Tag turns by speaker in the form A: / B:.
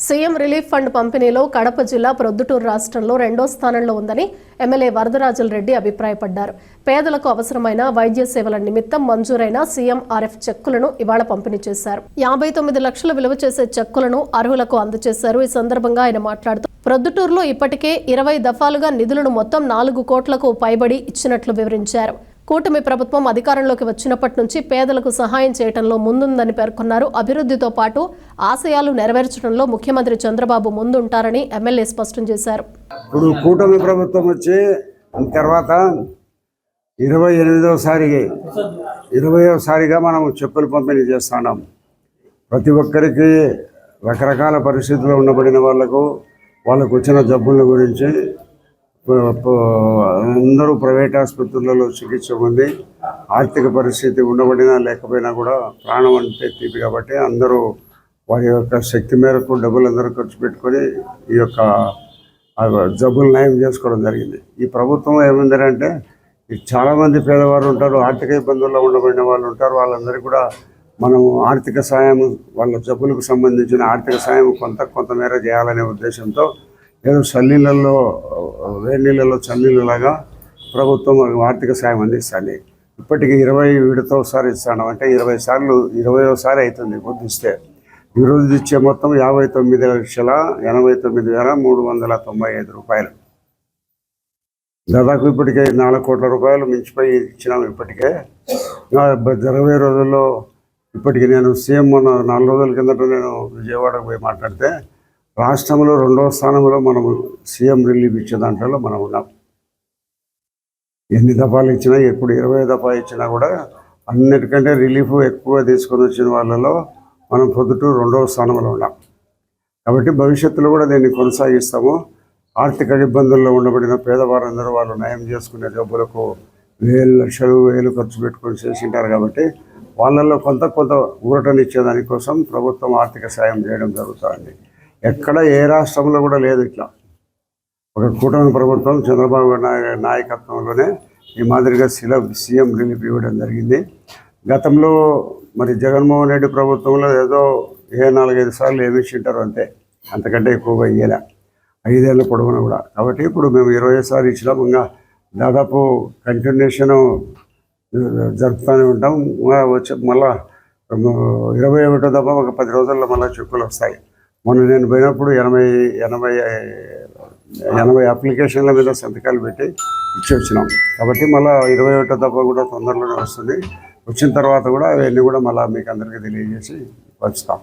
A: CM relief fund పంపిణీలో కడప జిల్లా ప్రొద్దుటూరు రాష్ట్రంలో రెండో స్థానంలో ఉందని ఎమ్మెల్యే వరదరాజుల రెడ్డి అభిప్రాయపడ్డారు. పేదలకు అవసరమైన వైద్య సేవల నిమిత్తం మంజూరైన సీఎంఆర్ఎఫ్ చెక్కులను ఇవాళ పంపిణీ చేశారు. 59 లక్షల విలువ చేసే చెక్కులను అర్హులకు అందజేశారు. ఈ సందర్భంగా ఆయన మాట్లాడుతూ ప్రొద్దుటూరులో ఇప్పటికే 20 దఫాలుగా నిధులను మొత్తం 4 కోట్లకు పైబడి ఇచ్చినట్లు వివరించారు. కూటమి ప్రభుత్వం అధికారంలోకి వచ్చినప్పటి నుంచి పేదలకు సహాయం చేయడంలో ముందుందని పేర్కొన్నారు. అభివృద్ధితో పాటు ఆశయాలు నెరవేర్చడంలో ముఖ్యమంత్రి చంద్రబాబు ముందుంటారని ఎమ్మెల్యే స్పష్టం చేశారు.
B: ఇప్పుడు కూటమి ప్రభుత్వం వచ్చి తర్వాత 20వ సారిగా మనం చెప్పులు పంపిణీ చేస్తున్నాం. ప్రతి ఒక్కరికి రకరకాల పరిస్థితుల్లో ఉండబడిన వాళ్ళకు వచ్చిన జబ్బుల గురించి అందరూ ప్రైవేట్ ఆసుపత్రులలో చికిత్స పొంది ఆర్థిక పరిస్థితి ఉండబడినా లేకపోయినా కూడా ప్రాణం అంటే తీపి కాబట్టి అందరూ వారి యొక్క శక్తి మేరకు డబ్బులు అందరూ ఖర్చు పెట్టుకొని ఈ యొక్క జబ్బులు నయం చేసుకోవడం జరిగింది. ఈ ప్రభుత్వం ఏముందంటే చాలామంది పేదవారు ఉంటారు, ఆర్థిక ఇబ్బందుల్లో ఉండబడిన వాళ్ళు ఉంటారు. వాళ్ళందరికీ కూడా మనం ఆర్థిక సాయం, వాళ్ళ జబ్బులకు సంబంధించిన ఆర్థిక సాయం కొంతమేర చేయాలనే ఉద్దేశంతో ఏదో చన్నీళ్ళల్లో వేడి నీళ్ళలో చన్నీళ్ళలాగా ప్రభుత్వం ఆర్థిక సాయం అందిస్తుంది. ఇప్పటికీ 20 విడతతో ఒకసారి ఇస్తాను, అంటే 20వ సారి అవుతుంది పొద్దుస్తే. ఈరోజు ఇచ్చే మొత్తం 59,89,395 రూపాయలు. దాదాపు ఇప్పటికే 4 కోట్ల రూపాయలు మించిపోయి ఇచ్చినాము. ఇప్పటికే 20 రోజుల్లో ఇప్పటికి నేను సీఎం 4 రోజుల కిందట నేను విజయవాడకు పోయి మాట్లాడితే రాష్ట్రంలో 2వ స్థానంలో మనము సీఎం రిలీఫ్ ఇచ్చే దాంట్లో మనం ఉన్నాం. ఎన్ని దఫాలు ఇచ్చినా, ఎప్పుడు 20 దఫా ఇచ్చినా కూడా అన్నిటికంటే రిలీఫ్ ఎక్కువ తీసుకొని వచ్చిన వాళ్ళలో మనం పొద్దుటూరు 2వ స్థానంలో ఉన్నాం. కాబట్టి భవిష్యత్తులో కూడా దీన్ని కొనసాగిస్తాము. ఆర్థిక ఇబ్బందుల్లో ఉండబడిన పేదవారందరూ వాళ్ళు నయం చేసుకునే జబ్బులకు వేలు ఖర్చు పెట్టుకొని చేసింటారు. కాబట్టి వాళ్ళల్లో కొంత ఊరటనిచ్చేదానికోసం ప్రభుత్వం ఆర్థిక సాయం చేయడం జరుగుతుంది. ఎక్కడ ఏ రాష్ట్రంలో కూడా లేదు ఇట్లా. ఒక కూటమి ప్రభుత్వం చంద్రబాబు నాయకత్వంలోనే ఈ మాదిరిగా సీఎం రిలీఫ్ ఇవ్వడం జరిగింది. గతంలో మరి జగన్మోహన్ రెడ్డి ప్రభుత్వంలో ఏదో 4-5 సార్లు ఏమి ఇచ్చింటారు అంతే, అంతకంటే ఎక్కువగా ఇయ్యలే 5 ఏళ్ళ పొడవున కూడా. కాబట్టి ఇప్పుడు మేము 20 సార్లు ఇచ్చినాం. ఇంకా దాదాపు కంటిన్యూషన్ జరుపుతూనే ఉంటాం. వచ్చి మళ్ళా 21వ దఫా ఒక 10 రోజుల్లో మళ్ళీ చెక్కులు వస్తాయి. మొన్న నేను పోయినప్పుడు 80 అప్లికేషన్ల మీద సంతకాలు పెట్టి ఇచ్చి వచ్చినాం. కాబట్టి మళ్ళీ 21వ దఫా కూడా తొందరలోనే వస్తుంది. వచ్చిన తర్వాత కూడా అవన్నీ కూడా మళ్ళీ మీకు అందరికీ తెలియజేసి వచ్చుతాం.